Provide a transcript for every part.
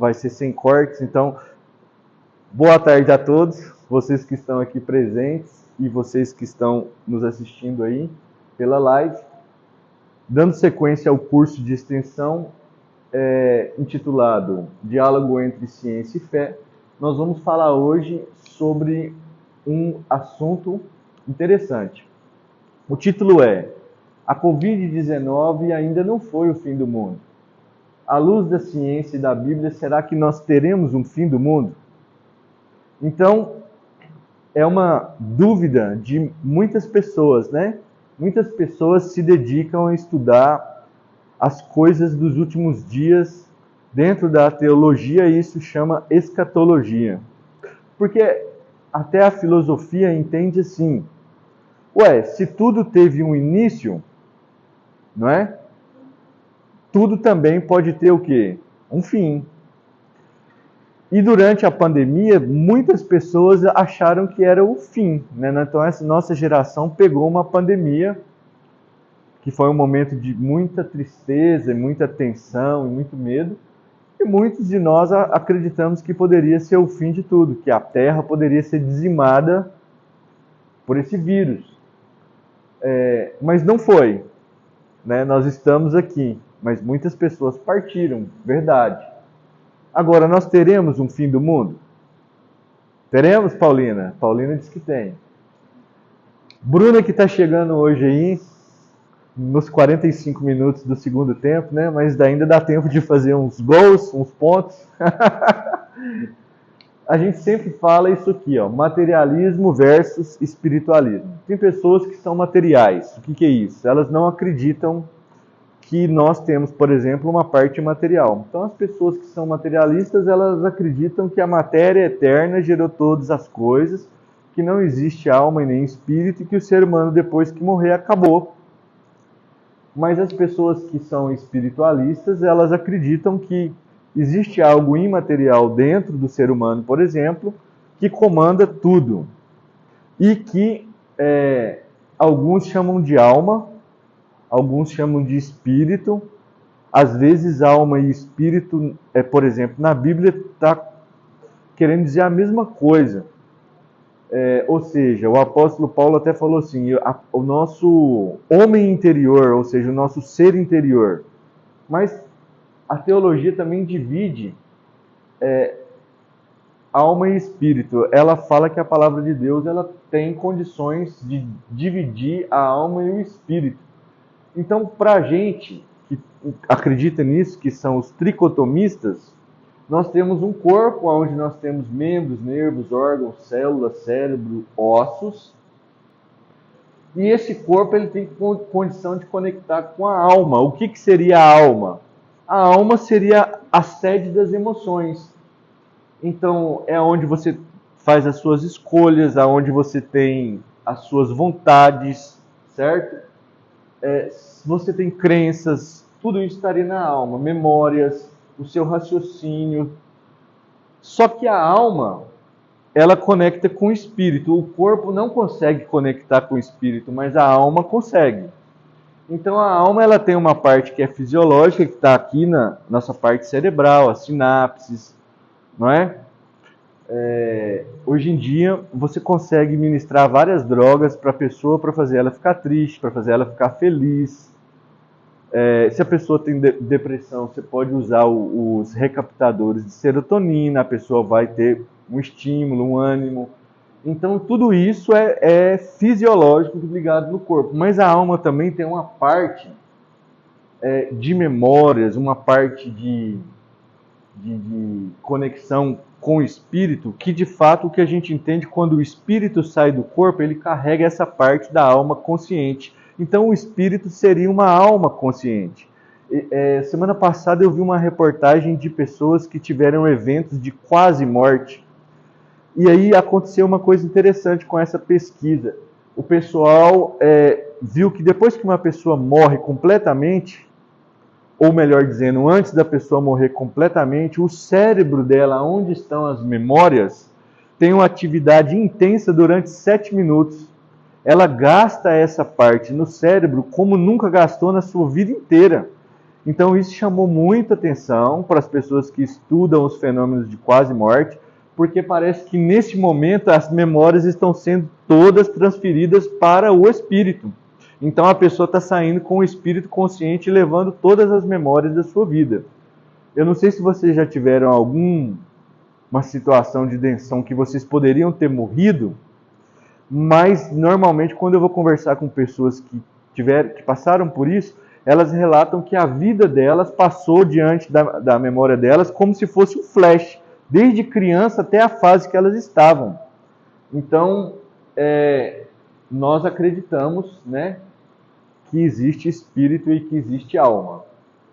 vai ser sem cortes. Então, boa tarde a todos, vocês que estão aqui presentes e vocês que estão nos assistindo aí pela live. Dando sequência ao curso de extensão intitulado Diálogo entre Ciência e Fé, nós vamos falar hoje sobre um assunto interessante. O título é: A Covid-19 ainda não foi o fim do mundo. À luz da ciência e da Bíblia, será que nós teremos um fim do mundo? Então, é uma dúvida de muitas pessoas, né? Muitas pessoas se dedicam a estudar as coisas dos últimos dias dentro da teologia, e isso chama escatologia. Porque até a filosofia entende assim: se tudo teve um início, não é? Tudo também pode ter o quê? Um fim. E durante a pandemia, muitas pessoas acharam que era o fim, né? Então essa nossa geração pegou uma pandemia que foi um momento de muita tristeza, muita tensão e muito medo. E muitos de nós acreditamos que poderia ser o fim de tudo, que a Terra poderia ser dizimada por esse vírus. Mas não foi, né? Nós estamos aqui, mas muitas pessoas partiram, verdade. Agora, nós teremos um fim do mundo? Teremos, Paulina? Paulina diz que tem. Bruna, que está chegando hoje aí, nos 45 minutos do segundo tempo, né? Mas ainda dá tempo de fazer uns gols, uns pontos. A gente sempre fala isso aqui, ó, materialismo versus espiritualismo. Tem pessoas que são materiais. O que é isso? Elas não acreditam que nós temos, por exemplo, uma parte material. Então, as pessoas que são materialistas, elas acreditam que a matéria eterna gerou todas as coisas, que não existe alma e nem espírito, e que o ser humano, depois que morrer, acabou. Mas as pessoas que são espiritualistas, elas acreditam que existe algo imaterial dentro do ser humano, por exemplo, que comanda tudo. E que alguns chamam de alma, alguns chamam de espírito. Às vezes alma e espírito, por exemplo, na Bíblia está querendo dizer a mesma coisa. Ou seja, o apóstolo Paulo até falou assim: o nosso homem interior, ou seja, o nosso ser interior. Mas a teologia também divide alma e espírito. Ela fala que a palavra de Deus ela tem condições de dividir a alma e o espírito. Então, para a gente que acredita nisso, que são os tricotomistas, nós temos um corpo onde nós temos membros, nervos, órgãos, células, cérebro, ossos. E esse corpo ele tem condição de conectar com a alma. O que seria a alma? A alma seria a sede das emoções. Então, é onde você faz as suas escolhas, aonde você tem as suas vontades, certo? Você tem crenças, tudo isso estaria na alma, memórias, o seu raciocínio. Só que a alma, ela conecta com o espírito. O corpo não consegue conectar com o espírito, mas a alma consegue. Então a alma ela tem uma parte que é fisiológica, que está aqui na nossa parte cerebral, as sinapses, não é? Hoje em dia você consegue ministrar várias drogas para a pessoa para fazer ela ficar triste, para fazer ela ficar feliz. Se a pessoa tem depressão, você pode usar os recaptadores de serotonina, a pessoa vai ter um estímulo, um ânimo. Então tudo isso é fisiológico ligado no corpo. Mas a alma também tem uma parte de memórias, uma parte de conexão com o espírito, que de fato o que a gente entende quando o espírito sai do corpo, ele carrega essa parte da alma consciente. Então o espírito seria uma alma consciente. Semana passada eu vi uma reportagem de pessoas que tiveram eventos de quase morte. E aí aconteceu uma coisa interessante com essa pesquisa. O pessoal viu que depois que uma pessoa morre completamente, ou melhor dizendo, antes da pessoa morrer completamente, o cérebro dela, onde estão as memórias, tem uma atividade intensa durante 7 minutos. Ela gasta essa parte no cérebro como nunca gastou na sua vida inteira. Então isso chamou muita atenção para as pessoas que estudam os fenômenos de quase morte, porque parece que nesse momento as memórias estão sendo todas transferidas para o espírito. Então a pessoa está saindo com o espírito consciente e levando todas as memórias da sua vida. Eu não sei se vocês já tiveram alguma situação de tensão que vocês poderiam ter morrido, mas normalmente quando eu vou conversar com pessoas que passaram por isso, elas relatam que a vida delas passou diante da memória delas como se fosse um flash, desde criança até a fase que elas estavam. Então, nós acreditamos, né, que existe espírito e que existe alma.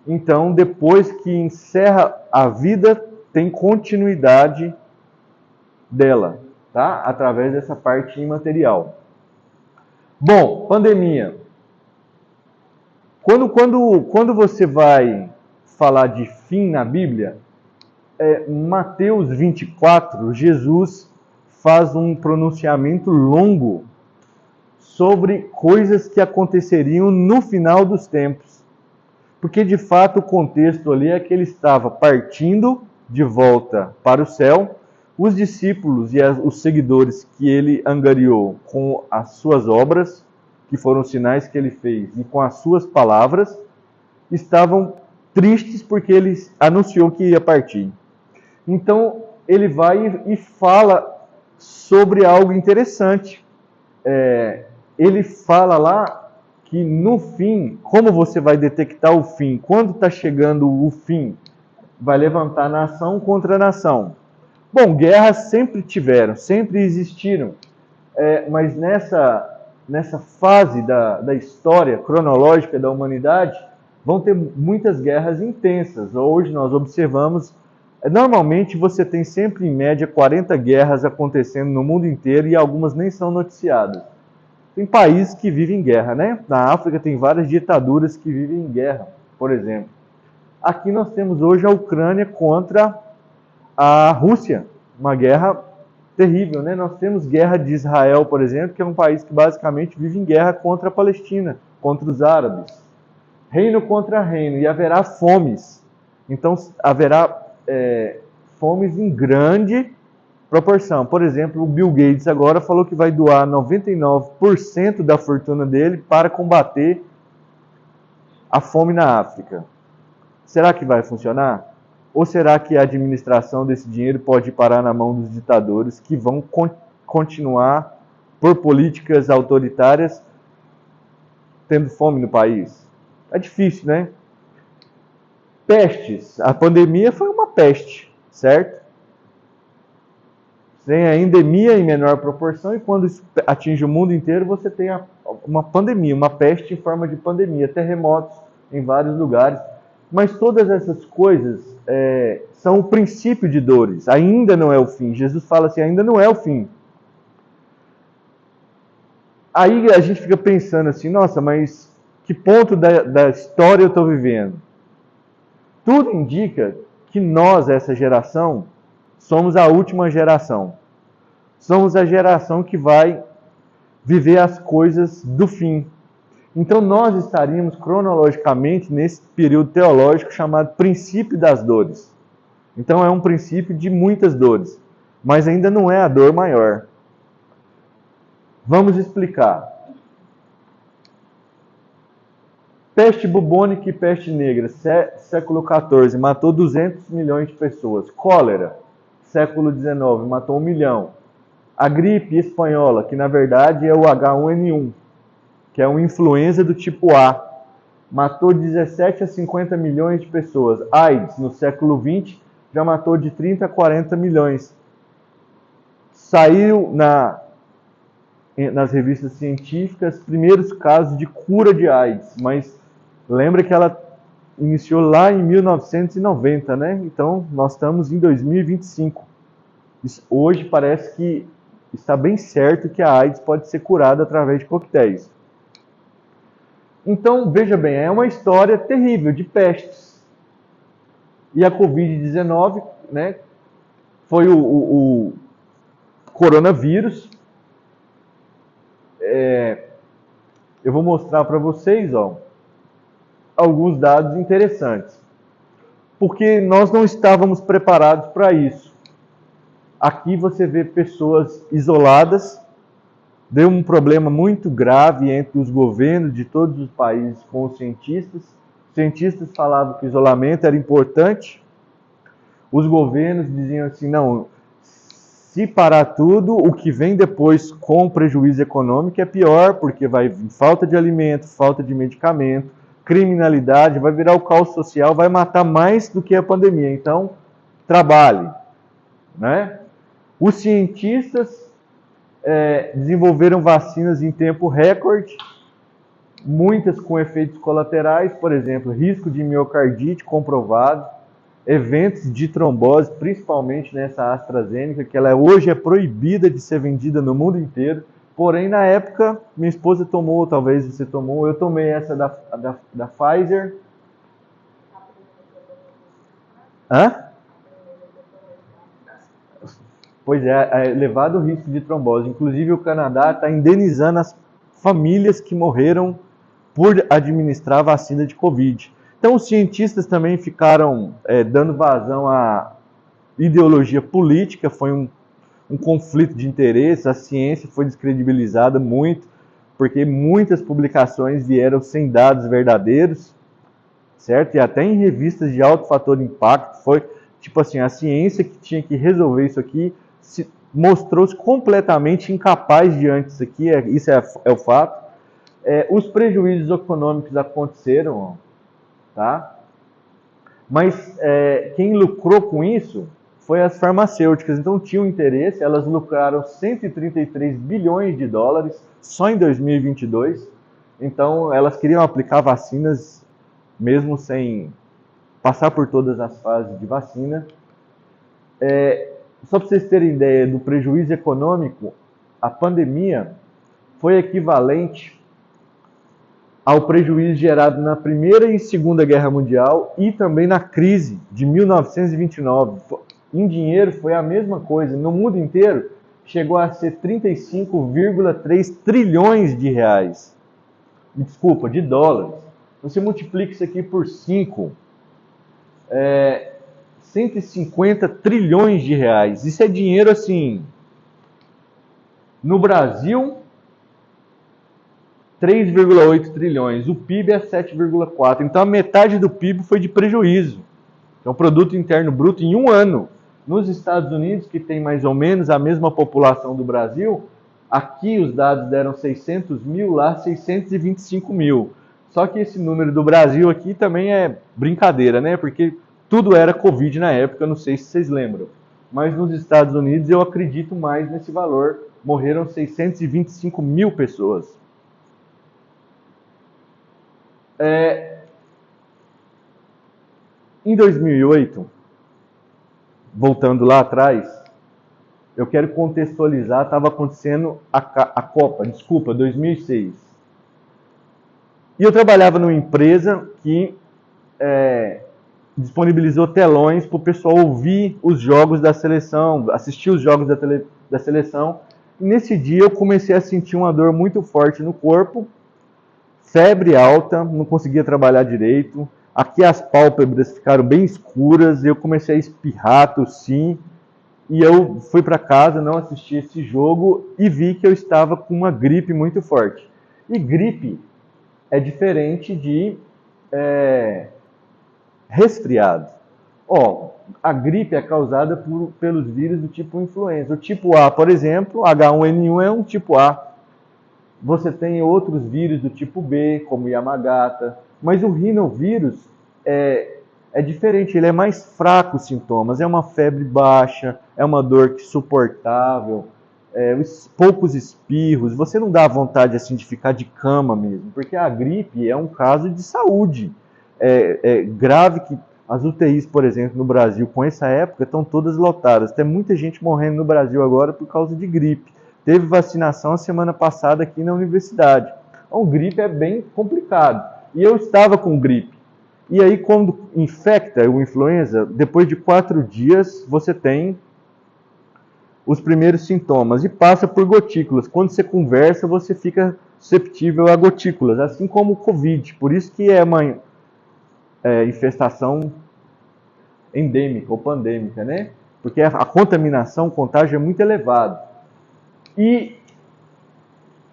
Então, depois que encerra a vida, tem continuidade dela, tá? Através dessa parte imaterial. Bom, pandemia. Quando você vai falar de fim na Bíblia, Mateus 24, Jesus faz um pronunciamento longo sobre coisas que aconteceriam no final dos tempos. Porque de fato o contexto ali é que ele estava partindo de volta para o céu, os discípulos e os seguidores que ele angariou com as suas obras, que foram os sinais que ele fez, e com as suas palavras, estavam tristes porque ele anunciou que ia partir. Então ele vai e fala sobre algo interessante. Ele fala lá que no fim, como você vai detectar o fim? Quando está chegando o fim, vai levantar nação contra nação. Bom, guerras sempre tiveram, sempre existiram, mas nessa fase da história cronológica da humanidade, vão ter muitas guerras intensas. Hoje nós observamos, normalmente você tem sempre em média 40 guerras acontecendo no mundo inteiro e algumas nem são noticiadas. Tem países que vivem em guerra, né? Na África tem várias ditaduras que vivem em guerra, por exemplo. Aqui nós temos hoje a Ucrânia contra a Rússia, uma guerra terrível, né? Nós temos guerra de Israel, por exemplo, que é um país que basicamente vive em guerra contra a Palestina, contra os árabes. Reino contra reino, e haverá fomes. Então haverá fomes em grande proporção. Por exemplo, o Bill Gates agora falou que vai doar 99% da fortuna dele para combater a fome na África. Será que vai funcionar? Ou será que a administração desse dinheiro pode parar na mão dos ditadores que vão continuar, por políticas autoritárias, tendo fome no país? É difícil, né? Pestes. A pandemia foi uma peste, certo? Tem a endemia em menor proporção e quando isso atinge o mundo inteiro, você tem uma pandemia, uma peste em forma de pandemia, terremotos em vários lugares. Mas todas essas coisas são o princípio de dores, ainda não é o fim. Jesus fala assim, ainda não é o fim. Aí a gente fica pensando assim, nossa, mas que ponto da história eu estou vivendo? Tudo indica que nós, essa geração, somos a última geração. Somos a geração que vai viver as coisas do fim. Então nós estaríamos cronologicamente nesse período teológico chamado princípio das dores. Então é um princípio de muitas dores, mas ainda não é a dor maior. Vamos explicar. Peste bubônica e peste negra, século XIV, matou 200 milhões de pessoas. Cólera, século XIX, matou 1 milhão. A gripe espanhola, que na verdade é o H1N1, que é uma influenza do tipo A, matou 17 a 50 milhões de pessoas. AIDS, no século XX, já matou de 30 a 40 milhões. Saiu nas revistas científicas primeiros casos de cura de AIDS, mas lembra que ela iniciou lá em 1990, né? Então, nós estamos em 2025. Hoje parece que está bem certo que a AIDS pode ser curada através de coquetéis. Então, veja bem, é uma história terrível de pestes. E a Covid-19, né, foi o coronavírus. Eu vou mostrar para vocês, ó. alguns dados interessantes, porque nós não estávamos preparados para isso. Aqui você vê pessoas isoladas, deu um problema muito grave entre os governos de todos os países com os cientistas. Os cientistas falavam que o isolamento era importante, os governos diziam assim, não, se parar tudo, o que vem depois com prejuízo econômico é pior, porque vai vir falta de alimento, falta de medicamento, criminalidade, vai virar o caos social, vai matar mais do que a pandemia. Então, trabalhe, né? Os cientistas desenvolveram vacinas em tempo recorde, muitas com efeitos colaterais, por exemplo, risco de miocardite comprovado, eventos de trombose, principalmente nessa AstraZeneca, que ela hoje é proibida de ser vendida no mundo inteiro. Porém, na época, minha esposa tomou, talvez você tomou, eu tomei essa da Pfizer. Hã? Pois é elevado o risco de trombose. Inclusive, o Canadá está indenizando as famílias que morreram por administrar a vacina de Covid. Então, os cientistas também ficaram dando vazão à ideologia política, foi um conflito de interesses, a ciência foi descredibilizada muito, porque muitas publicações vieram sem dados verdadeiros, certo? E até em revistas de alto fator de impacto, foi tipo assim, a ciência que tinha que resolver isso aqui mostrou-se completamente incapaz diante disso aqui, isso é o fato. Os prejuízos econômicos aconteceram, tá? Mas quem lucrou com isso foi as farmacêuticas. Então tinham interesse, elas lucraram 133 bilhões de dólares só em 2022. Então elas queriam aplicar vacinas mesmo sem passar por todas as fases de vacina. Só para vocês terem ideia do prejuízo econômico, a pandemia foi equivalente ao prejuízo gerado na Primeira e Segunda Guerra Mundial e também na crise de 1929. Em dinheiro foi a mesma coisa. No mundo inteiro chegou a ser 35,3 trilhões de reais. Desculpa, de dólares. Você multiplica isso aqui por 5. 150 trilhões de reais. Isso é dinheiro assim. No Brasil, 3,8 trilhões. O PIB é 7,4. Então a metade do PIB foi de prejuízo. Então, o produto interno bruto em um ano. Nos Estados Unidos, que tem mais ou menos a mesma população do Brasil, aqui os dados deram 600 mil, lá 625 mil. Só que esse número do Brasil aqui também é brincadeira, né? Porque tudo era Covid na época, não sei se vocês lembram. Mas nos Estados Unidos eu acredito mais nesse valor. Morreram 625 mil pessoas. Em 2008, voltando lá atrás, eu quero contextualizar, estava acontecendo a Copa, 2006. E eu trabalhava numa empresa que disponibilizou telões para o pessoal ouvir os jogos da seleção, assistir os jogos da seleção. E nesse dia eu comecei a sentir uma dor muito forte no corpo, febre alta, não conseguia trabalhar direito. Aqui as pálpebras ficaram bem escuras, eu comecei a espirrar, tossir. E eu fui para casa, não assisti esse jogo e vi que eu estava com uma gripe muito forte. E gripe é diferente de resfriado. A gripe é causada pelos vírus do tipo influenza. O tipo A, por exemplo, H1N1 é um tipo A. Você tem outros vírus do tipo B, como Yamagata, mas o rinovírus é diferente, ele é mais fraco os sintomas, é uma febre baixa, é uma dor suportável, poucos espirros, você não dá vontade assim de ficar de cama mesmo, porque a gripe é um caso de saúde. É grave que as UTIs, por exemplo, no Brasil, com essa época, estão todas lotadas. Tem muita gente morrendo no Brasil agora por causa de gripe. Teve vacinação a semana passada aqui na universidade. Então, gripe é bem complicado. E eu estava com gripe. E aí, quando infecta o influenza, depois de 4 dias, você tem os primeiros sintomas e passa por gotículas. Quando você conversa, você fica susceptível a gotículas, assim como o Covid. Por isso que infestação endêmica ou pandêmica, né? Porque a contaminação, o contágio é muito elevado. E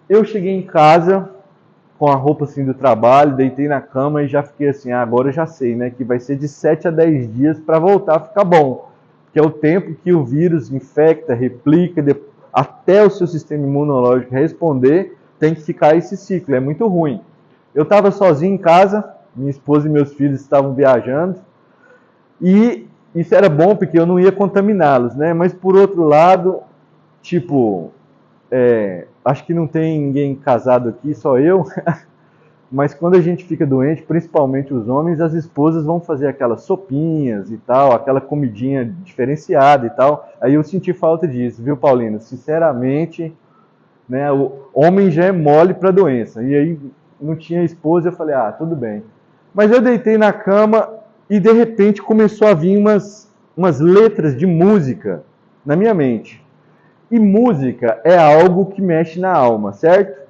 eu cheguei em casa com a roupa assim do trabalho, deitei na cama e já fiquei assim, agora eu já sei, né, que vai ser de 7 a 10 dias para voltar a ficar bom. Que é o tempo que o vírus infecta, replica, até o seu sistema imunológico responder, tem que ficar esse ciclo, é muito ruim. Eu estava sozinho em casa, minha esposa e meus filhos estavam viajando, e isso era bom porque eu não ia contaminá-los, né? Mas por outro lado, tipo, acho que não tem ninguém casado aqui, só eu. Mas quando a gente fica doente, principalmente os homens, as esposas vão fazer aquelas sopinhas e tal, aquela comidinha diferenciada e tal. Aí eu senti falta disso, viu, Paulino? Sinceramente, né, o homem já é mole para doença. E aí não tinha esposa, eu falei, tudo bem. Mas eu deitei na cama e de repente começou a vir umas letras de música na minha mente. E música é algo que mexe na alma, certo?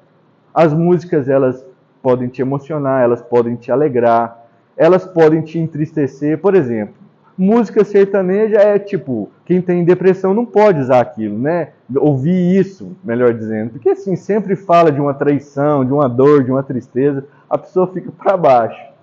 As músicas, elas podem te emocionar, elas podem te alegrar, elas podem te entristecer. Por exemplo, música sertaneja é tipo, quem tem depressão não pode usar aquilo, né? Ouvir isso, melhor dizendo. Porque assim, sempre fala de uma traição, de uma dor, de uma tristeza, a pessoa fica para baixo.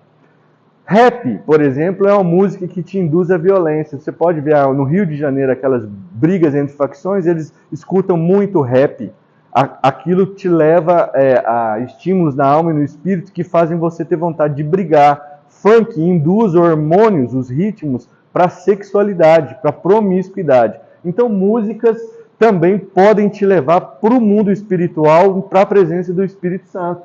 Rap, por exemplo, é uma música que te induz à violência. Você pode ver no Rio de Janeiro aquelas brigas entre facções, eles escutam muito rap. Aquilo te leva a estímulos na alma e no espírito que fazem você ter vontade de brigar. Funk induz hormônios, os ritmos, para a sexualidade, para a promiscuidade. Então, músicas também podem te levar para o mundo espiritual, para a presença do Espírito Santo.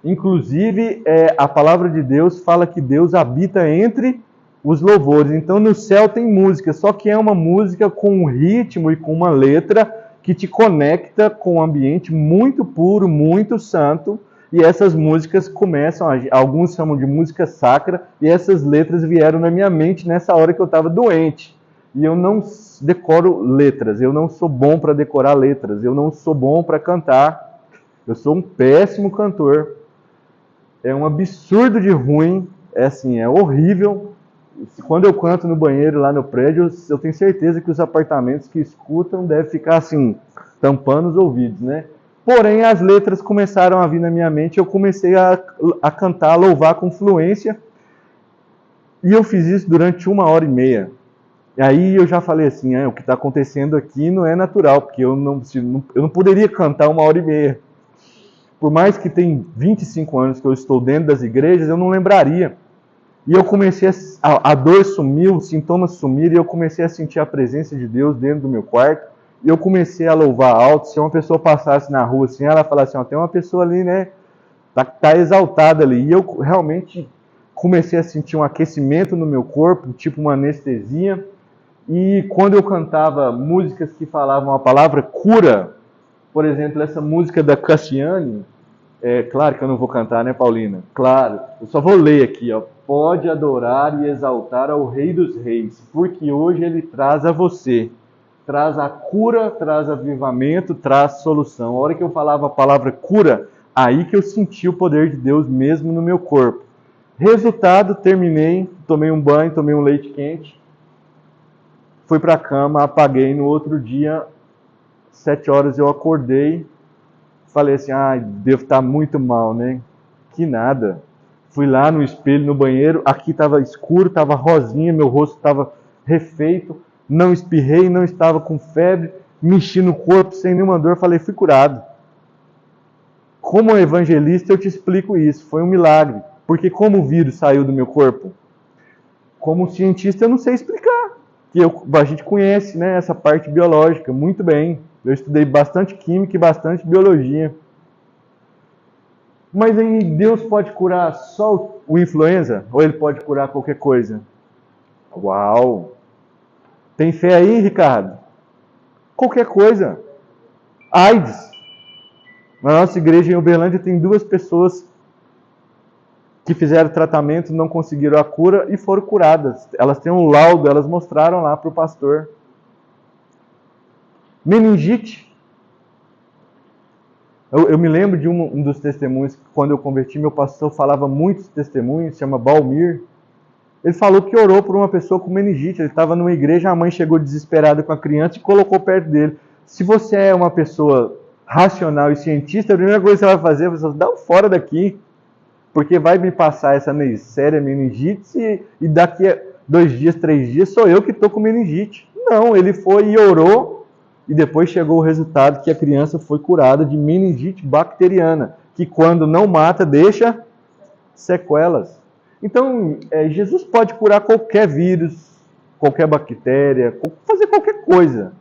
Inclusive, a palavra de Deus fala que Deus habita entre os louvores. Então, no céu tem música, só que é uma música com um ritmo e com uma letra que te conecta com um ambiente muito puro, muito santo. E essas músicas começam, alguns chamam de música sacra, e essas letras vieram na minha mente nessa hora que eu estava doente. E eu não decoro letras, eu não sou bom para decorar letras, eu não sou bom para cantar, eu sou um péssimo cantor. É um absurdo de ruim, é horrível. Quando eu canto no banheiro lá no prédio, eu tenho certeza que os apartamentos que escutam devem ficar assim, tampando os ouvidos, né? Porém, as letras começaram a vir na minha mente, eu comecei a cantar, a louvar com fluência, e eu fiz isso durante 1h30. E aí eu já falei assim, o que está acontecendo aqui não é natural, porque eu não poderia cantar 1h30. Por mais que tem 25 anos que eu estou dentro das igrejas, eu não lembraria. E eu comecei a dor sumiu, os sintomas sumiram, e eu comecei a sentir a presença de Deus dentro do meu quarto. E eu comecei a louvar alto. Se uma pessoa passasse na rua assim, ela falasse assim, tem uma pessoa ali, né? Tá exaltada ali. E eu realmente comecei a sentir um aquecimento no meu corpo, tipo uma anestesia. E quando eu cantava músicas que falavam a palavra cura, por exemplo, essa música da Cassiane, claro que eu não vou cantar, né, Paulina? Claro, eu só vou ler aqui, ó. Pode adorar e exaltar ao Rei dos Reis, porque hoje ele traz a você. Traz a cura, traz avivamento, traz solução. A hora que eu falava a palavra cura, aí que eu senti o poder de Deus mesmo no meu corpo. Resultado, terminei, tomei um banho, tomei um leite quente, fui para a cama, apaguei. No outro dia, 7 horas eu acordei, falei assim, devo estar muito mal, né? Que nada. Fui lá no espelho, no banheiro, aqui estava escuro, estava rosinha, meu rosto estava refeito, não espirrei, não estava com febre, mexi no corpo sem nenhuma dor, falei, fui curado. Como evangelista eu te explico isso, foi um milagre, porque como o vírus saiu do meu corpo? Como cientista eu não sei explicar, que a gente conhece, né, essa parte biológica muito bem. Eu estudei bastante química e bastante biologia. Mas aí Deus pode curar só o influenza? Ou ele pode curar qualquer coisa? Uau! Tem fé aí, Ricardo? Qualquer coisa. AIDS. Na nossa igreja em Uberlândia tem 2 pessoas que fizeram tratamento, não conseguiram a cura e foram curadas. Elas têm um laudo, elas mostraram lá para o pastor. Meningite. Eu me lembro de um dos testemunhos, que quando eu converti, meu pastor falava muitos testemunhos, chama Balmir. Ele falou que orou por uma pessoa com meningite. Ele estava numa igreja, a mãe chegou desesperada com a criança e colocou perto dele. Se você é uma pessoa racional e cientista, a primeira coisa que você vai fazer é você dá fora daqui, porque vai me passar essa séria meningite e daqui a 2 dias, 3 dias, sou eu que estou com meningite. Não, ele foi e orou, e depois chegou o resultado que a criança foi curada de meningite bacteriana, que quando não mata, deixa sequelas. Então, Jesus pode curar qualquer vírus, qualquer bactéria, fazer qualquer coisa.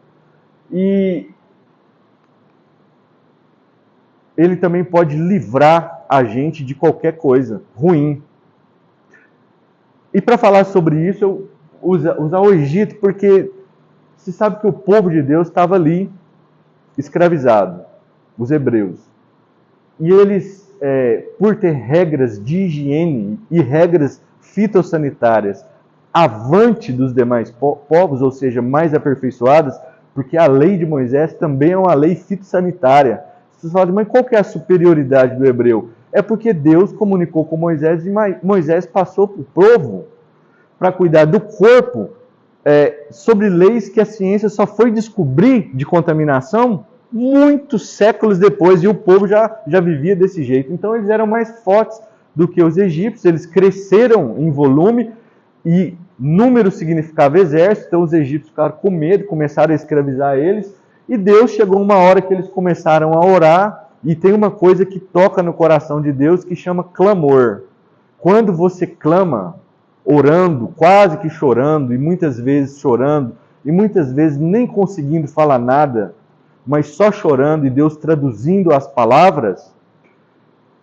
E ele também pode livrar a gente de qualquer coisa ruim. E para falar sobre isso, eu usar o Egito, porque se sabe que o povo de Deus estava ali, escravizado, os hebreus. E eles, por ter regras de higiene e regras fitossanitárias avante dos demais povos, ou seja, mais aperfeiçoadas, porque a lei de Moisés também é uma lei fitossanitária. Vocês falam, mas qual que é a superioridade do hebreu? É porque Deus comunicou com Moisés e Moisés passou para o povo para cuidar do corpo sobre leis que a ciência só foi descobrir de contaminação muitos séculos depois, e o povo já vivia desse jeito. Então eles eram mais fortes do que os egípcios, eles cresceram em volume e número significava exército, então os egípcios ficaram com medo, começaram a escravizar eles, e Deus chegou uma hora que eles começaram a orar, e tem uma coisa que toca no coração de Deus que chama clamor. Quando você clama, orando, quase que chorando, e muitas vezes chorando, e muitas vezes nem conseguindo falar nada, mas só chorando e Deus traduzindo as palavras,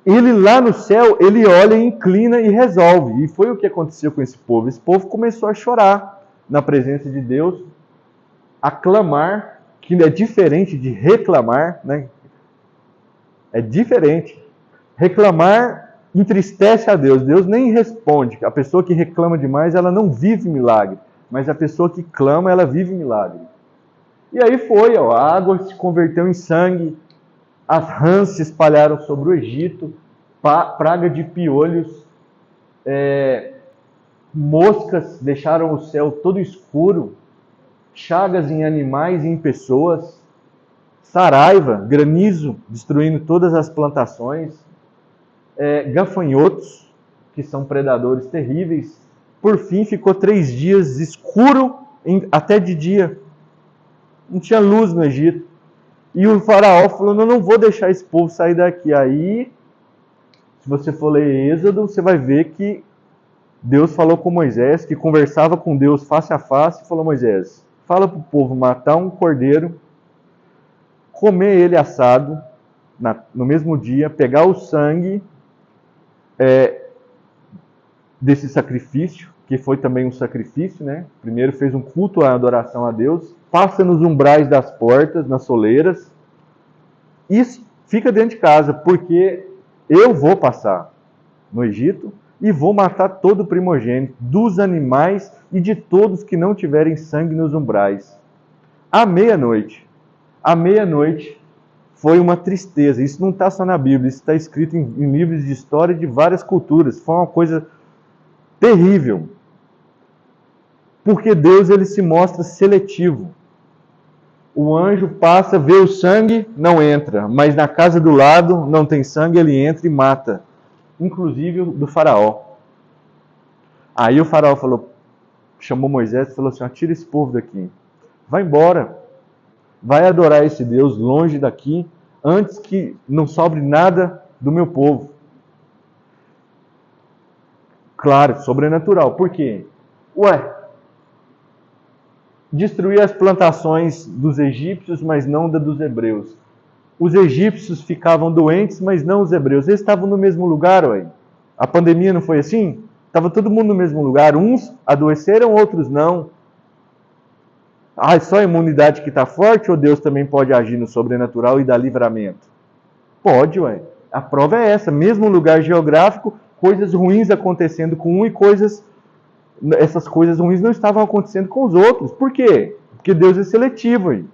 ele lá no céu, ele olha, inclina e resolve. E foi o que aconteceu com esse povo. Esse povo começou a chorar na presença de Deus, a clamar, que é diferente de reclamar, né? É diferente. Reclamar entristece a Deus. Deus nem responde. A pessoa que reclama demais, ela não vive milagre. Mas a pessoa que clama, ela vive milagre. E aí foi, a água se converteu em sangue, as rãs se espalharam sobre o Egito, praga de piolhos, moscas deixaram o céu todo escuro, chagas em animais e em pessoas, saraiva, granizo, destruindo todas as plantações, gafanhotos, que são predadores terríveis. Por fim, ficou 3 dias escuro até de dia. Não tinha luz no Egito. E o faraó falou, não vou deixar esse povo sair daqui. Aí, se você for ler Êxodo, você vai ver que Deus falou com Moisés, que conversava com Deus face a face, e falou, Moisés, fala para o povo matar um cordeiro, comer ele assado, no mesmo dia, pegar o sangue desse sacrifício, que foi também um sacrifício, né? Primeiro fez um culto à adoração a Deus, passa nos umbrais das portas, nas soleiras, e fica dentro de casa, porque eu vou passar no Egito e vou matar todo o primogênito dos animais e de todos que não tiverem sangue nos umbrais. À meia-noite foi uma tristeza. Isso não está só na Bíblia, isso está escrito em livros de história de várias culturas. Foi uma coisa terrível. Porque Deus, ele se mostra seletivo. O anjo passa, vê o sangue, não entra. Mas na casa do lado não tem sangue, ele entra e mata. Inclusive o do faraó. Aí o faraó chamou Moisés e falou assim, tira esse povo daqui. Vai embora. Vai adorar esse Deus longe daqui, antes que não sobre nada do meu povo. Claro, sobrenatural. Por quê? Destruir as plantações dos egípcios, mas não da dos hebreus. Os egípcios ficavam doentes, mas não os hebreus. Eles estavam no mesmo lugar, A pandemia não foi assim? Estava todo mundo no mesmo lugar. Uns adoeceram, outros não. É só a imunidade que está forte ou Deus também pode agir no sobrenatural e dar livramento? Pode, A prova é essa. Mesmo lugar geográfico, coisas ruins acontecendo com um e essas coisas ruins não estavam acontecendo com os outros. Por quê? Porque Deus é seletivo.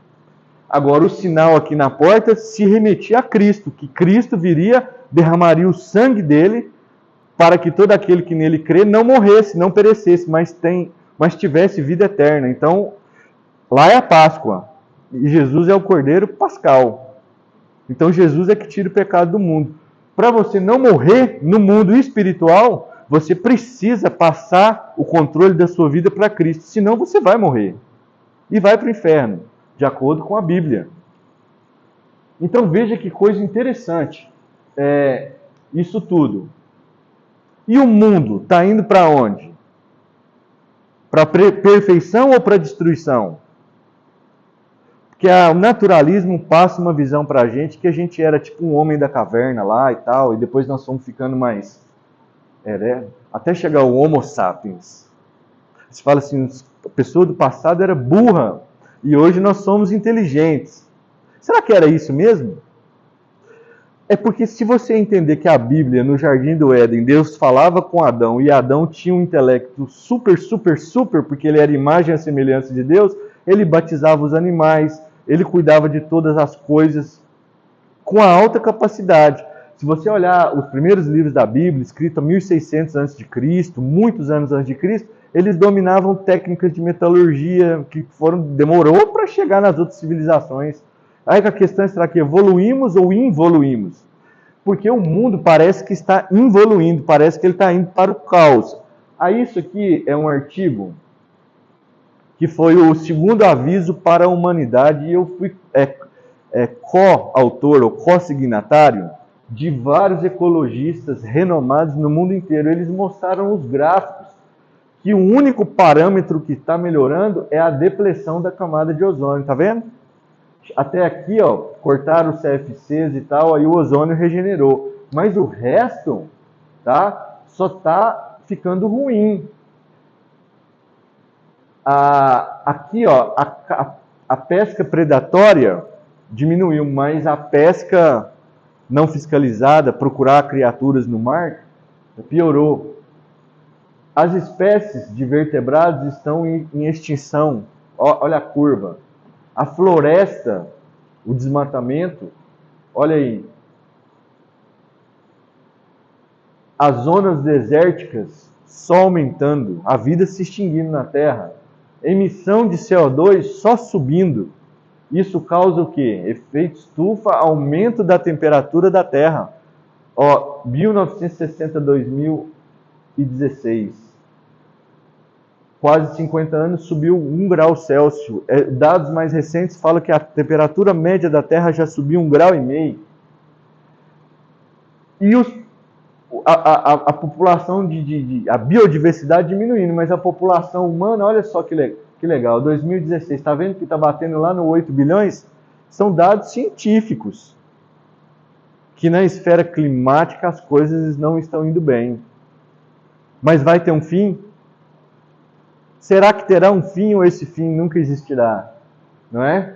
Agora o sinal aqui na porta se remetia a Cristo, que Cristo viria, derramaria o sangue dele para que todo aquele que nele crê não morresse, não perecesse, mas tivesse vida eterna. Então, lá é a Páscoa, e Jesus é o Cordeiro Pascal. Então, Jesus é que tira o pecado do mundo. Para você não morrer no mundo espiritual, você precisa passar o controle da sua vida para Cristo, senão você vai morrer e vai para o inferno, de acordo com a Bíblia. Então, veja que coisa interessante isso tudo. E o mundo está indo para onde? Para a perfeição ou para a destruição? Porque o naturalismo passa uma visão para a gente que a gente era tipo um homem da caverna lá e tal, e depois nós fomos ficando mais... até chegar o Homo sapiens. Você fala assim, a pessoa do passado era burra, e hoje nós somos inteligentes. Será que era isso mesmo? É porque se você entender que a Bíblia, no Jardim do Éden, Deus falava com Adão, e Adão tinha um intelecto super, porque ele era imagem e semelhança de Deus, ele batizava os animais, ele cuidava de todas as coisas com a alta capacidade. Se você olhar os primeiros livros da Bíblia, escritos 1600 a.C., muitos anos antes de Cristo, eles dominavam técnicas de metalurgia que demorou para chegar nas outras civilizações. Aí a questão é, será que evoluímos ou involuímos? Porque o mundo parece que está involuindo, parece que ele está indo para o caos. Aí isso aqui é um artigo que foi o segundo aviso para a humanidade, e eu fui co-autor ou co-signatário de vários ecologistas renomados no mundo inteiro. Eles mostraram os gráficos que o único parâmetro que está melhorando é a depressão da camada de ozônio, tá vendo? Até aqui, ó, cortaram os CFCs e tal, aí o ozônio regenerou. Mas o resto, tá, só está ficando ruim. Aqui, ó, a pesca predatória diminuiu, mas a pesca não fiscalizada, procurar criaturas no mar, piorou. As espécies de vertebrados estão em extinção. Olha a curva. A floresta, o desmatamento, olha aí. As zonas desérticas só aumentando, a vida se extinguindo na Terra. Emissão de CO2 só subindo. Isso causa o quê? Efeito estufa, aumento da temperatura da Terra. 1960 a 2016. Quase 50 anos, subiu 1 grau Celsius. Dados mais recentes falam que a temperatura média da Terra já subiu 1,5 grau. E a população a biodiversidade diminuindo, mas a população humana, olha só que legal, 2016, está vendo que está batendo lá no 8 bilhões? São dados científicos, que na esfera climática as coisas não estão indo bem. Mas vai ter um fim? Será que terá um fim ou esse fim nunca existirá? Não é?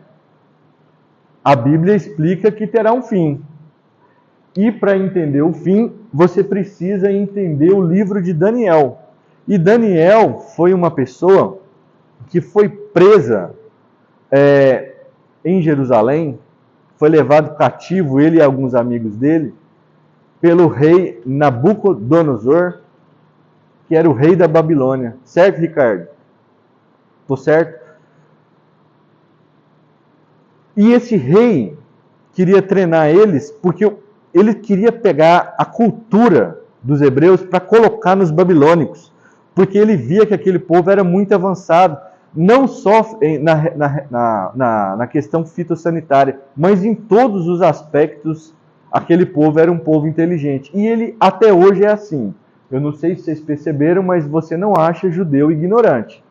A Bíblia explica que terá um fim. E para entender o fim, você precisa entender o livro de Daniel. E Daniel foi uma pessoa que foi presa em Jerusalém, foi levado cativo, ele e alguns amigos dele, pelo rei Nabucodonosor, que era o rei da Babilônia. Certo, Ricardo? Tô certo? E esse rei queria treinar eles porque ele queria pegar a cultura dos hebreus para colocar nos babilônicos, porque ele via que aquele povo era muito avançado, não só na questão fitossanitária, mas em todos os aspectos, aquele povo era um povo inteligente. E ele até hoje é assim. Eu não sei se vocês perceberam, mas você não acha judeu ignorante.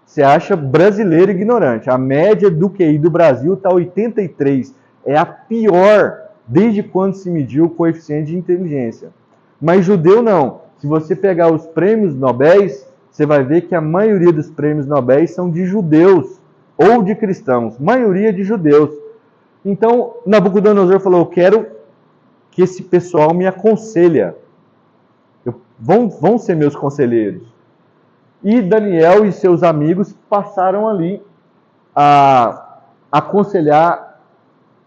Você acha brasileiro ignorante. A média do QI do Brasil está 83. É a pior desde quando se mediu o coeficiente de inteligência. Mas judeu não. Se você pegar os prêmios Nobel, você vai ver que a maioria dos prêmios Nobel são de judeus ou de cristãos. Maioria de judeus. Então, Nabucodonosor falou, eu quero que esse pessoal me aconselhe. Vão ser meus conselheiros. E Daniel e seus amigos passaram ali a aconselhar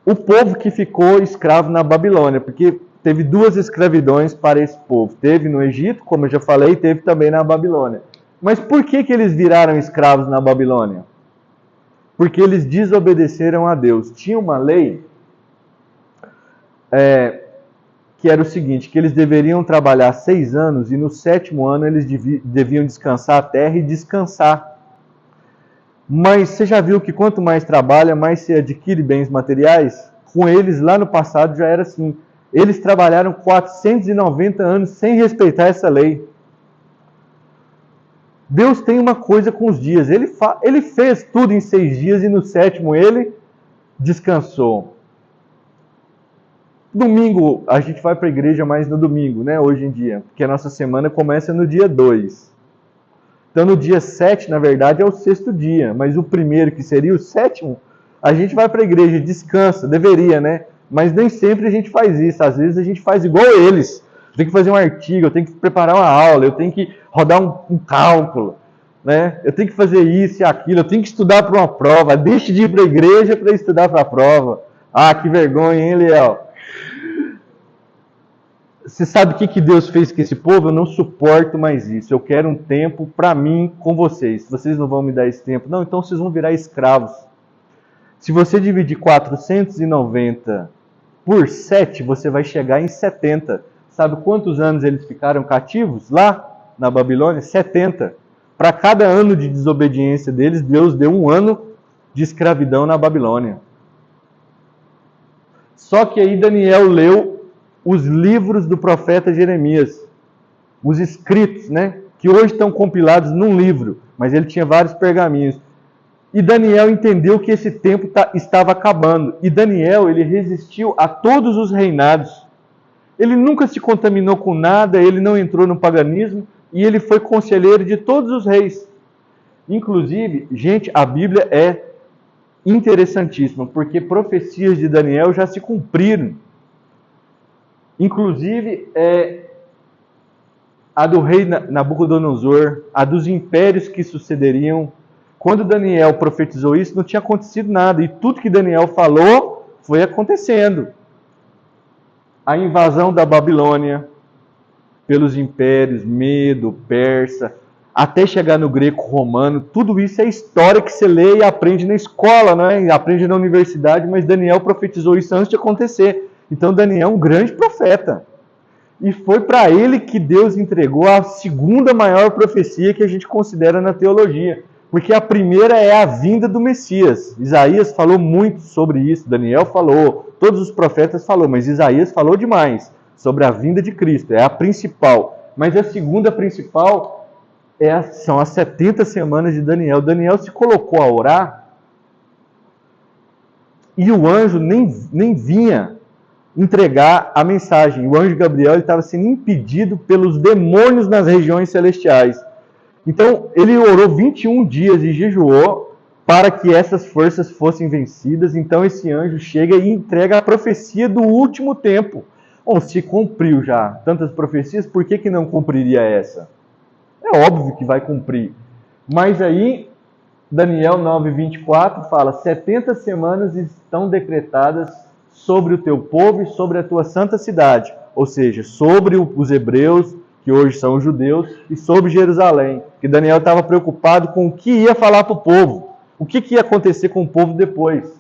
o povo que ficou escravo na Babilônia, porque teve duas escravidões para esse povo. Teve no Egito, como eu já falei, teve também na Babilônia. Mas por que eles viraram escravos na Babilônia? Porque eles desobedeceram a Deus. Tinha uma lei que era o seguinte, que eles deveriam trabalhar 6 anos e no 7º ano eles deviam descansar a terra e descansar. Mas você já viu que quanto mais trabalha, mais se adquire bens materiais? Com eles, lá no passado, já era assim. Eles trabalharam 490 anos sem respeitar essa lei. Deus tem uma coisa com os dias. Ele fez tudo em 6 dias e no 7º ele descansou. Domingo, a gente vai para a igreja mais no domingo, né? Hoje em dia. Porque a nossa semana começa no dia 2. Então no dia 7, na verdade, é o 6º dia. Mas o primeiro, que seria o 7º, a gente vai para a igreja, descansa. Deveria, né? Mas nem sempre a gente faz isso. Às vezes a gente faz igual eles. Eu tenho que fazer um artigo, eu tenho que preparar uma aula, eu tenho que rodar um cálculo, né? Eu tenho que fazer isso e aquilo, eu tenho que estudar para uma prova. Deixe de ir para a igreja para estudar para a prova. Ah, que vergonha, hein, Liel? Você sabe o que Deus fez com esse povo? Eu não suporto mais isso. Eu quero um tempo para mim com vocês. Vocês não vão me dar esse tempo. Não, então vocês vão virar escravos. Se você dividir 490 por 7, você vai chegar em 70. Sabe quantos anos eles ficaram cativos lá na Babilônia? 70. Para cada ano de desobediência deles, Deus deu 1 ano de escravidão na Babilônia. Só que aí Daniel leu os livros do profeta Jeremias, os escritos, né? Que hoje estão compilados num livro, mas ele tinha vários pergaminhos. E Daniel entendeu que esse tempo estava acabando. E Daniel, ele resistiu a todos os reinados. Ele nunca se contaminou com nada, ele não entrou no paganismo, e ele foi conselheiro de todos os reis. Inclusive, gente, a Bíblia é interessantíssima, porque profecias de Daniel já se cumpriram. Inclusive, a do rei Nabucodonosor, a dos impérios que sucederiam. Quando Daniel profetizou isso, não tinha acontecido nada. E tudo que Daniel falou foi acontecendo. A invasão da Babilônia pelos impérios, Medo, Persa, até chegar no greco-romano, tudo isso é história que você lê e aprende na escola, né? Aprende na universidade, mas Daniel profetizou isso antes de acontecer. Então Daniel é um grande profeta. E foi para ele que Deus entregou a segunda maior profecia que a gente considera na teologia. Porque a primeira é a vinda do Messias. Isaías falou muito sobre isso, Daniel falou, todos os profetas falaram, mas Isaías falou demais sobre a vinda de Cristo, é a principal. Mas a segunda principal são as 70 semanas de Daniel. Daniel se colocou a orar e o anjo nem vinha entregar a mensagem. O anjo Gabriel estava sendo impedido pelos demônios nas regiões celestiais. Então, ele orou 21 dias e jejuou para que essas forças fossem vencidas. Então, esse anjo chega e entrega a profecia do último tempo. Bom, se cumpriu já tantas profecias, por que não cumpriria essa? É óbvio que vai cumprir. Mas aí, Daniel 9:24 fala, 70 semanas estão decretadas sobre o teu povo e sobre a tua santa cidade. Ou seja, sobre os hebreus, que hoje são os judeus, e sobre Jerusalém. Que Daniel estava preocupado com o que ia falar para o povo. O que ia acontecer com o povo depois.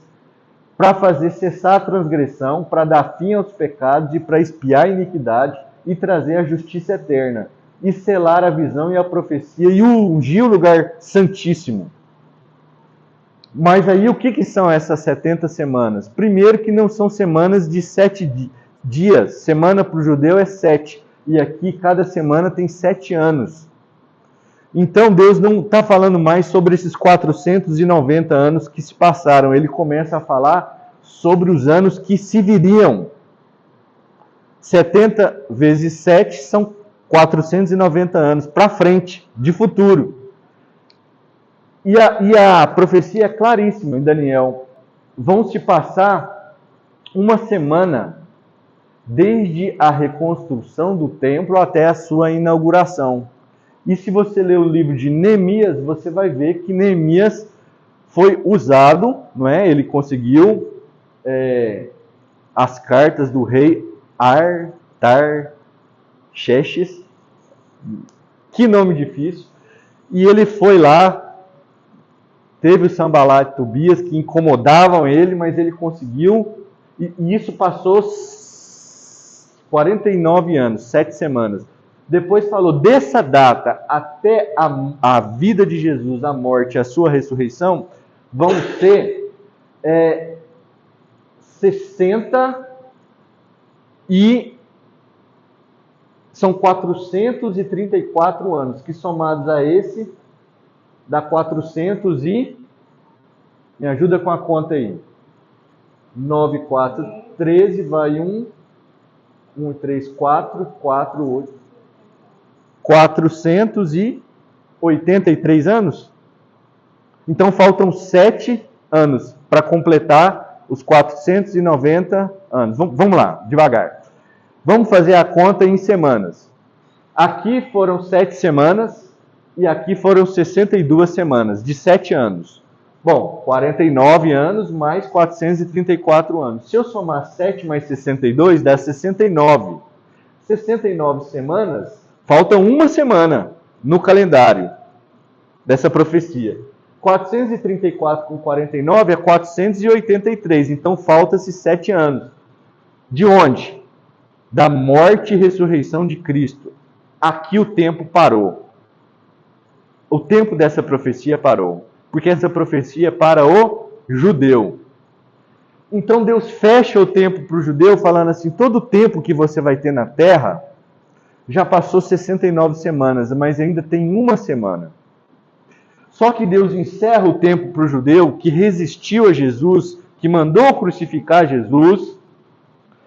Para fazer cessar a transgressão, para dar fim aos pecados e para expiar a iniquidade e trazer a justiça eterna. E selar a visão e a profecia e ungir o lugar santíssimo. Mas aí o que são essas 70 semanas? Primeiro que não são semanas de 7 dias. Semana para o judeu é 7. E aqui cada semana tem 7 anos. Então Deus não está falando mais sobre esses 490 anos que se passaram. Ele começa a falar sobre os anos que se viriam. 70 vezes 7 são 490 anos para frente, de futuro. E a profecia é claríssima em Daniel. Vão se passar uma semana desde a reconstrução do templo até a sua inauguração. E se você ler o livro de Neemias, você vai ver que Neemias foi usado, não é? Ele conseguiu as cartas do rei Artaxerxes, que nome difícil, e ele foi lá, teve o Sanbalat e Tobias que incomodavam ele, mas ele conseguiu, e isso passou 49 anos, 7 semanas. Depois falou, dessa data até a vida de Jesus, a morte, a sua ressurreição, vão ser 60 e são 434 anos, que somados a esse, dá 400 e... Me ajuda com a conta aí. 9, 4, 13, vai 1, 3, 4, 4, 8. 483 anos? Então faltam 7 anos para completar os 490 anos. Vamos lá, devagar. Vamos fazer a conta em semanas. Aqui foram 7 semanas e aqui foram 62 semanas, de 7 anos. Bom, 49 anos mais 434 anos. Se eu somar 7 mais 62, dá 69. 69 semanas, falta uma semana no calendário dessa profecia. 434 com 49 é 483, então falta-se 7 anos. De onde? Da morte e ressurreição de Cristo. Aqui o tempo parou. O tempo dessa profecia parou. Porque essa profecia é para o judeu. Então Deus fecha o tempo para o judeu, falando assim, todo o tempo que você vai ter na terra, já passou 69 semanas, mas ainda tem uma semana. Só que Deus encerra o tempo para o judeu que resistiu a Jesus, que mandou crucificar Jesus,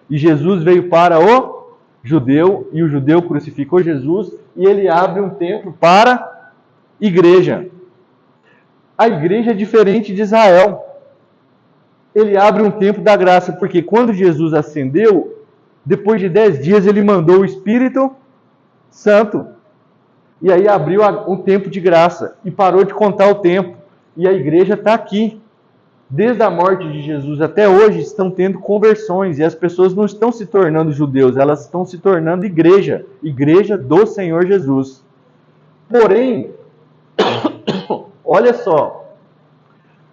e Jesus veio para o judeu, e o judeu crucificou Jesus, e ele abre um tempo para a igreja. A igreja é diferente de Israel. Ele abre um tempo da graça, porque quando Jesus ascendeu, depois de 10 dias ele mandou o Espírito Santo. E aí abriu um tempo de graça e parou de contar o tempo. E a igreja está aqui. Desde a morte de Jesus até hoje estão tendo conversões e as pessoas não estão se tornando judeus, elas estão se tornando igreja, igreja do Senhor Jesus. Porém, olha só,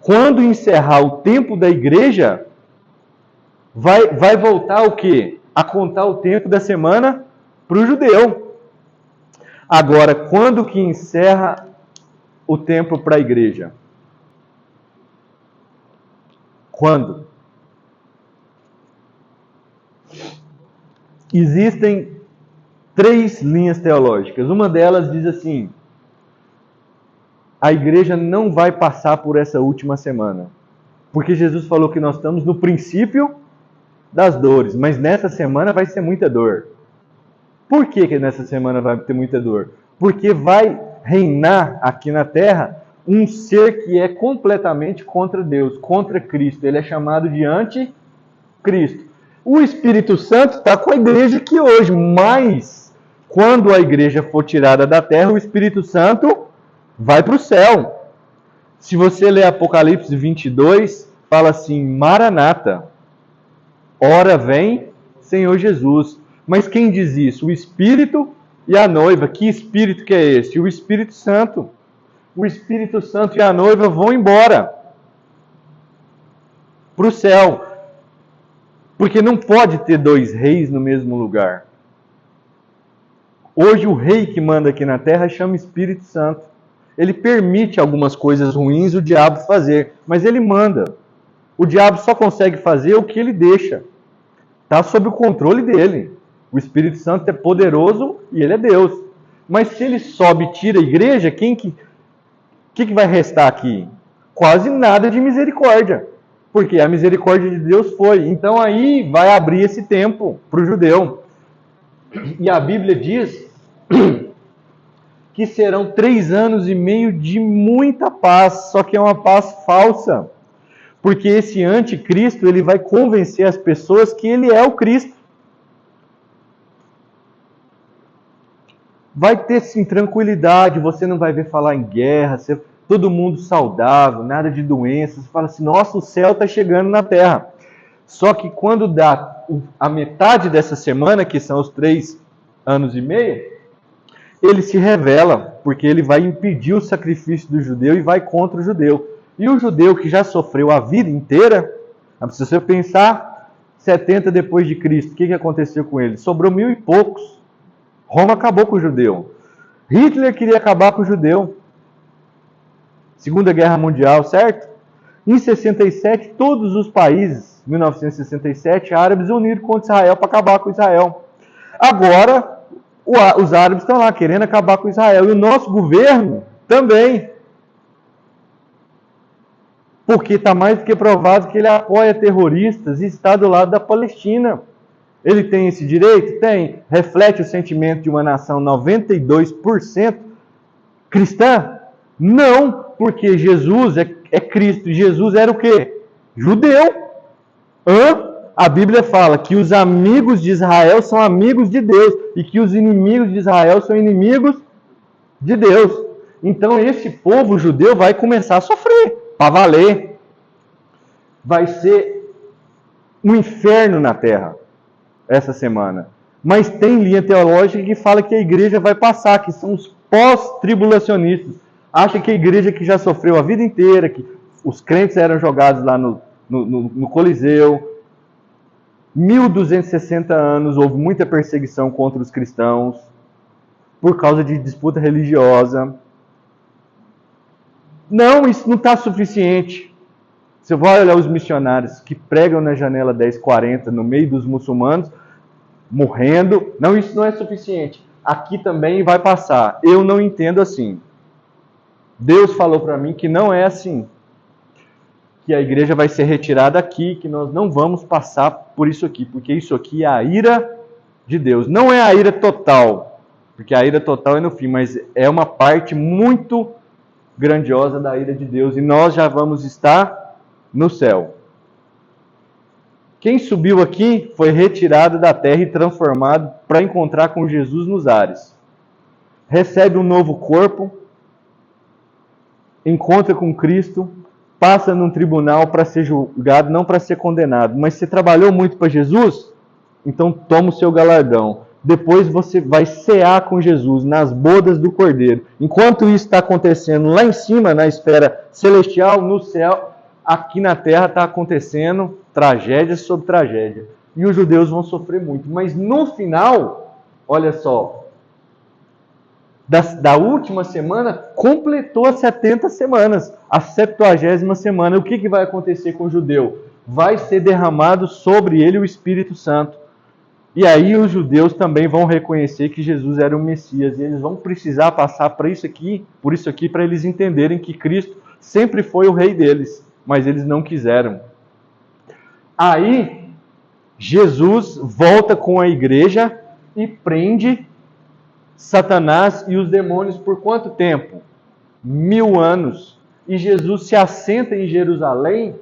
quando encerrar o tempo da igreja, vai voltar o quê? A contar o tempo da semana para o judeu. Agora, quando que encerra o tempo para a igreja? Quando? Existem 3 linhas teológicas. Uma delas diz assim: a igreja não vai passar por essa última semana. Porque Jesus falou que nós estamos no princípio das dores, mas nessa semana vai ser muita dor. Por que nessa semana vai ter muita dor? Porque vai reinar aqui na terra um ser que é completamente contra Deus, contra Cristo. Ele é chamado de anticristo. O Espírito Santo está com a igreja aqui hoje, mas quando a igreja for tirada da terra, o Espírito Santo vai para o céu. Se você ler Apocalipse 22, fala assim, Maranata, ora vem, Senhor Jesus. Mas quem diz isso? O Espírito e a noiva. Que Espírito que é esse? O Espírito Santo. O Espírito Santo e a noiva vão embora para o céu. Porque não pode ter 2 reis no mesmo lugar. Hoje o rei que manda aqui na terra chama Espírito Santo. Ele permite algumas coisas ruins o diabo fazer, mas ele manda. O diabo só consegue fazer o que ele deixa. Está sob o controle dele. O Espírito Santo é poderoso e ele é Deus. Mas se ele sobe e tira a igreja, o que vai restar aqui? Quase nada de misericórdia. Porque a misericórdia de Deus foi. Então aí vai abrir esse tempo para o judeu. E a Bíblia diz que serão 3 anos e meio de muita paz, só que é uma paz falsa. Porque esse anticristo, ele vai convencer as pessoas que ele é o Cristo. Vai ter sim tranquilidade, você não vai ver falar em guerra, todo mundo saudável, nada de doenças. Você fala assim, nossa, o céu está chegando na terra. Só que quando dá a metade dessa semana, que são os 3 anos e meio, ele se revela, porque ele vai impedir o sacrifício do judeu e vai contra o judeu. E o judeu que já sofreu a vida inteira, se você pensar, 70 depois de Cristo, o que aconteceu com ele? Sobrou 1000 e poucos. Roma acabou com o judeu. Hitler queria acabar com o judeu. Segunda Guerra Mundial, certo? Em 67, todos os países, 1967, árabes uniram contra Israel para acabar com Israel. Agora, os árabes estão lá querendo acabar com Israel. E o nosso governo também. Porque está mais do que provado que ele apoia terroristas e está do lado da Palestina. Ele tem esse direito? Tem. Reflete o sentimento de uma nação 92% cristã? Não, porque Jesus é Cristo. E Jesus era o quê? Judeu. A Bíblia fala que os amigos de Israel são amigos de Deus e que os inimigos de Israel são inimigos de Deus. Então esse povo judeu vai começar a sofrer, para valer. Vai ser um inferno na terra essa semana. Mas tem linha teológica que fala que a igreja vai passar, que são os pós-tribulacionistas. Acha que a igreja que já sofreu a vida inteira, que os crentes eram jogados lá no Coliseu, 1260 anos, houve muita perseguição contra os cristãos, por causa de disputa religiosa. Não, isso não está suficiente. Você vai olhar os missionários que pregam na janela 1040, no meio dos muçulmanos, morrendo. Não, isso não é suficiente. Aqui também vai passar. Eu não entendo assim. Deus falou para mim que não é assim. Que a igreja vai ser retirada aqui, que nós não vamos passar por isso aqui, porque isso aqui é a ira de Deus. Não é a ira total, porque a ira total é no fim, mas é uma parte muito grandiosa da ira de Deus, e nós já vamos estar no céu. Quem subiu aqui foi retirado da terra e transformado para encontrar com Jesus nos ares. Recebe um novo corpo, encontra com Cristo, passa num tribunal para ser julgado, não para ser condenado. Mas você trabalhou muito para Jesus? Então toma o seu galardão. Depois você vai cear com Jesus nas bodas do Cordeiro. Enquanto isso está acontecendo lá em cima, na esfera celestial, no céu, aqui na terra está acontecendo tragédia sobre tragédia. E os judeus vão sofrer muito. Mas no final, olha só, da última semana, completou as 70 semanas, a 70ª semana. O que vai acontecer com o judeu? Vai ser derramado sobre ele o Espírito Santo. E aí os judeus também vão reconhecer que Jesus era o Messias. E eles vão precisar passar por isso aqui, para eles entenderem que Cristo sempre foi o rei deles. Mas eles não quiseram. Aí, Jesus volta com a igreja e prende Satanás e os demônios por quanto tempo? 1000 anos. E Jesus se assenta em Jerusalém,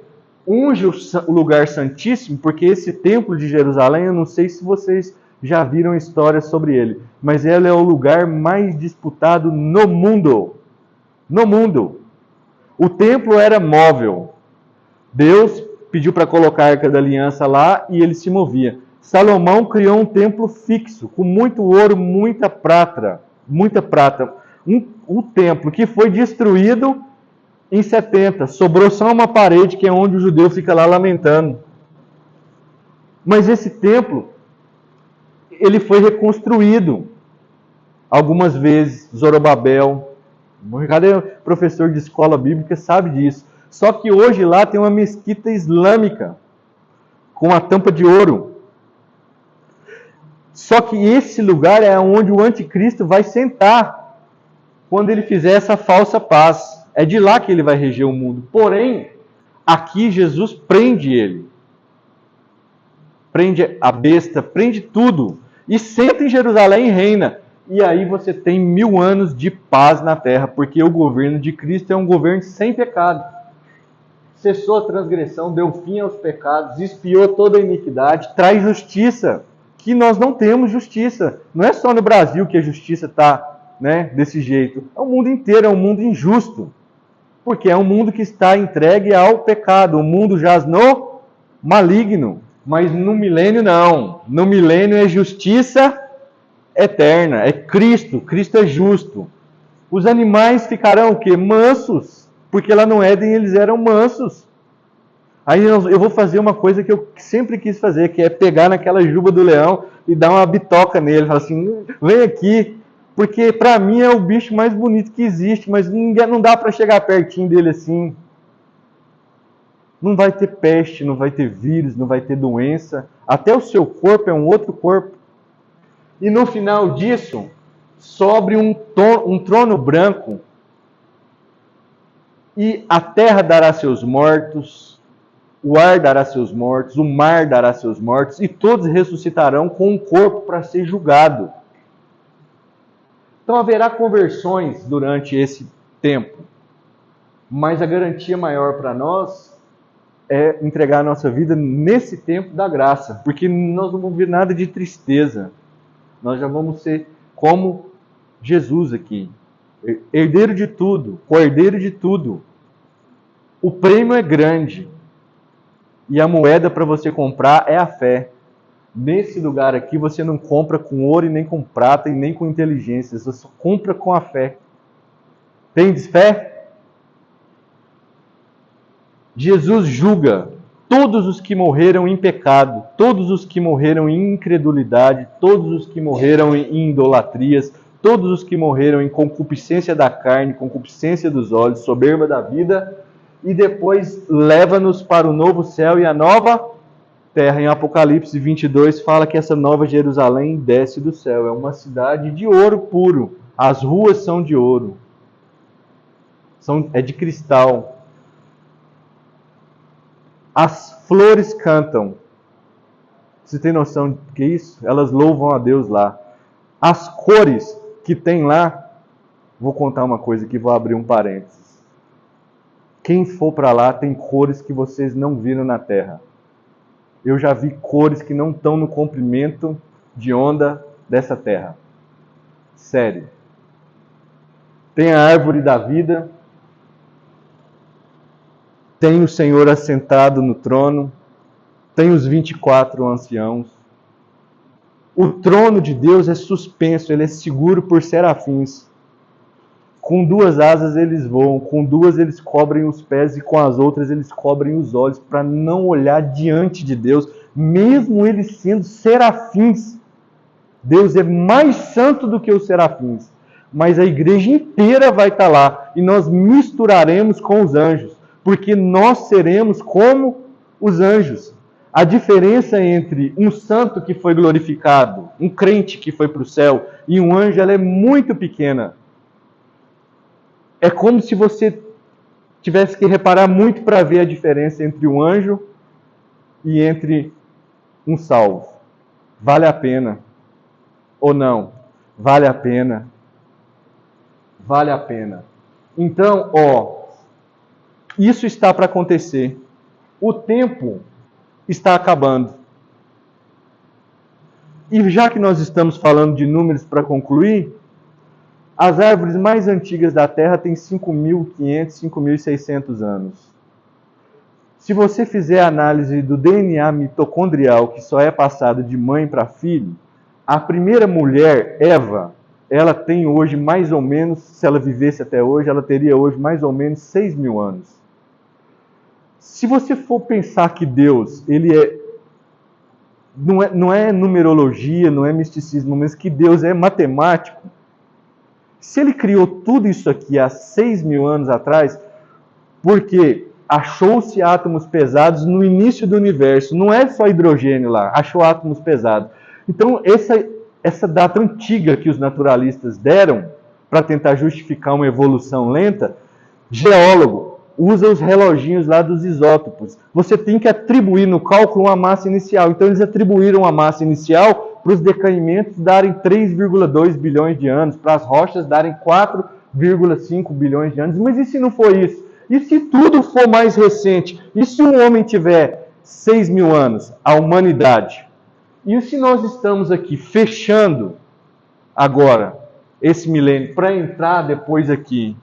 unge o lugar santíssimo, porque esse templo de Jerusalém, eu não sei se vocês já viram histórias sobre ele, mas ele é o lugar mais disputado no mundo. No mundo. O templo era móvel. Deus pediu para colocar a Arca da Aliança lá e ele se movia. Salomão criou um templo fixo, com muito ouro, muita prata. Um templo que foi destruído em 70. Sobrou só uma parede, que é onde o judeu fica lá lamentando. Mas esse templo, ele foi reconstruído algumas vezes. Zorobabel, cada professor de escola bíblica sabe disso. Só que hoje lá tem uma mesquita islâmica, com a tampa de ouro. Só que esse lugar é onde o anticristo vai sentar quando ele fizer essa falsa paz. É de lá que ele vai reger o mundo. Porém, aqui Jesus prende ele. Prende a besta, prende tudo. E senta em Jerusalém e reina. E aí você tem 1000 anos de paz na terra, porque o governo de Cristo é um governo sem pecado. Cessou a transgressão, deu fim aos pecados, expiou toda a iniquidade, traz justiça. Que nós não temos justiça. Não é só no Brasil que a justiça está, desse jeito. É o mundo inteiro, é um mundo injusto. Porque é um mundo que está entregue ao pecado. O mundo jaz no maligno. Mas no milênio não. No milênio é justiça eterna. É Cristo. Cristo é justo. Os animais ficarão o quê? Mansos. Porque lá no Éden eles eram mansos. Aí eu vou fazer uma coisa que eu sempre quis fazer, que é pegar naquela juba do leão e dar uma bitoca nele. Falar assim, vem aqui. Porque para mim é o bicho mais bonito que existe, mas não dá para chegar pertinho dele assim. Não vai ter peste, não vai ter vírus, não vai ter doença. Até o seu corpo é um outro corpo. E no final disso, sobre um trono branco, e a terra dará seus mortos, o ar dará seus mortos, o mar dará seus mortos, e todos ressuscitarão com um corpo para ser julgado. Então haverá conversões durante esse tempo, mas a garantia maior para nós é entregar a nossa vida nesse tempo da graça, porque nós não vamos ver nada de tristeza. Nós já vamos ser como Jesus aqui, herdeiro de tudo, cordeiro de tudo. O prêmio é grande e a moeda para você comprar é a fé. Nesse lugar aqui você não compra com ouro e nem com prata e nem com inteligência, você só compra com a fé. Tendes fé? Jesus julga todos os que morreram em pecado, todos os que morreram em incredulidade, todos os que morreram em idolatrias, todos os que morreram em concupiscência da carne, concupiscência dos olhos, soberba da vida, e depois leva-nos para o novo céu e a nova terra. Em Apocalipse 22 fala que essa nova Jerusalém desce do céu, é uma cidade de ouro puro, as ruas são de ouro, é de cristal. As flores cantam. Você tem noção do que é isso? Elas louvam a Deus lá. As cores que tem lá, vou contar uma coisa aqui, vou abrir um parênteses. Quem for para lá tem cores que vocês não viram na Terra. Eu já vi cores que não estão no comprimento de onda dessa Terra. Sério. Tem a árvore da vida, tem o Senhor assentado no trono, tem os 24 anciãos. O trono de Deus é suspenso, ele é seguro por serafins. Com 2 asas eles voam, com 2 eles cobrem os pés e com as outras eles cobrem os olhos, para não olhar diante de Deus, mesmo eles sendo serafins. Deus é mais santo do que os serafins, mas a igreja inteira vai estar lá e nós misturaremos com os anjos, porque nós seremos como os anjos. A diferença entre um santo que foi glorificado, um crente que foi para o céu, e um anjo, ela é muito pequena. É como se você tivesse que reparar muito para ver a diferença entre um anjo e entre um salvo. Vale a pena ou não? Vale a pena. Vale a pena. Então, isso está para acontecer. O tempo está acabando. E já que nós estamos falando de números para concluir, as árvores mais antigas da Terra têm 5.500, 5.600 anos. Se você fizer a análise do DNA mitocondrial, que só é passado de mãe para filho, a primeira mulher, Eva, ela tem hoje mais ou menos, se ela vivesse até hoje, ela teria hoje mais ou menos 6.000 anos. Se você for pensar que Deus, ele não é numerologia, não é misticismo, mas que Deus é matemático, se ele criou tudo isso aqui há 6.000 anos atrás, porque achou-se átomos pesados no início do universo, não é só hidrogênio lá, achou átomos pesados. Então, essa data antiga que os naturalistas deram para tentar justificar uma evolução lenta, geólogo usa os reloginhos lá dos isótopos. Você tem que atribuir no cálculo uma massa inicial. Então, eles atribuíram a massa inicial para os decaimentos darem 3,2 bilhões de anos, para as rochas darem 4,5 bilhões de anos. Mas e se não for isso? E se tudo for mais recente? E se um homem tiver 6.000 anos, a humanidade? E se nós estamos aqui fechando agora esse milênio para entrar depois aqui?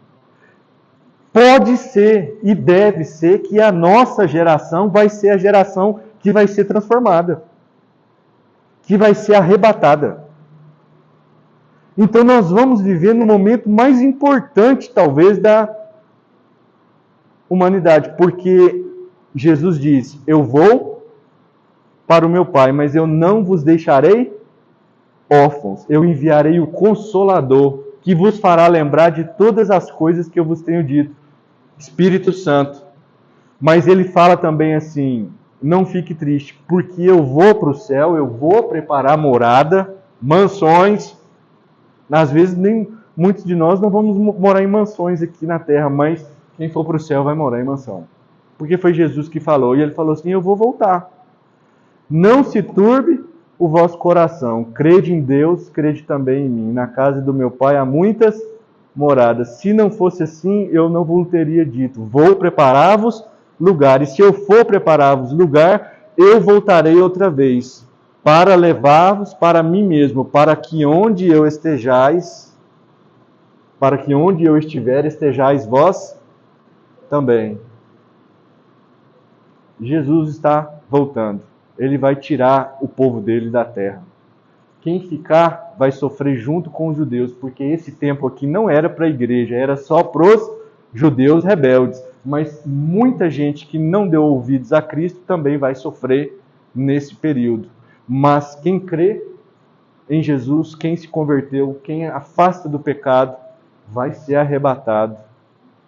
Pode ser e deve ser que a nossa geração vai ser a geração que vai ser transformada, que vai ser arrebatada. Então nós vamos viver no momento mais importante, talvez, da humanidade, porque Jesus diz: eu vou para o meu Pai, mas eu não vos deixarei órfãos, eu enviarei o Consolador, que vos fará lembrar de todas as coisas que eu vos tenho dito, Espírito Santo. Mas ele fala também assim: não fique triste, porque eu vou para o céu, eu vou preparar morada, mansões. Às vezes muitos de nós não vamos morar em mansões aqui na terra, mas quem for para o céu vai morar em mansão. Porque foi Jesus que falou, e ele falou assim: eu vou voltar. Não se turbe o vosso coração, crede em Deus, crede também em mim. Na casa do meu Pai há muitas moradas. Se não fosse assim, eu não vos teria dito: vou preparar-vos lugar. E se eu for preparar-vos lugar, eu voltarei outra vez, para levar-vos para mim mesmo, para que onde eu estejais, para que onde eu estiver, estejais vós também. Jesus está voltando. Ele vai tirar o povo dele da terra. Quem ficar vai sofrer junto com os judeus, porque esse tempo aqui não era para a igreja, era só para os judeus rebeldes. Mas muita gente que não deu ouvidos a Cristo também vai sofrer nesse período. Mas quem crê em Jesus, quem se converteu, quem afasta do pecado, vai ser arrebatado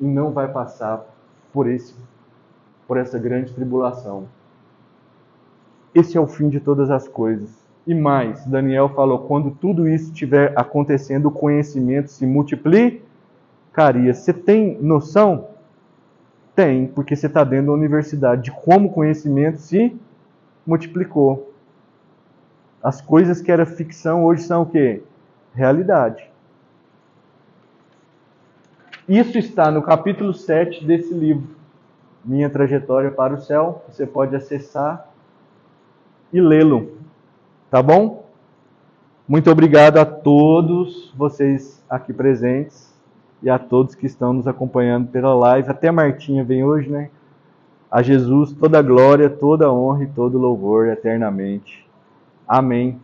e não vai passar por essa grande tribulação. Esse é o fim de todas as coisas. E mais, Daniel falou, quando tudo isso estiver acontecendo, o conhecimento se multiplicaria. Você tem noção? Tem, porque você está dentro da universidade, de como o conhecimento se multiplicou. As coisas que eram ficção hoje são o quê? Realidade. Isso está no capítulo 7 desse livro, Minha Trajetória para o Céu. Você pode acessar e lê-lo, tá bom? Muito obrigado a todos vocês aqui presentes e a todos que estão nos acompanhando pela live. Até a Martinha vem hoje, né? A Jesus toda a glória, toda a honra e todo o louvor eternamente. Amém.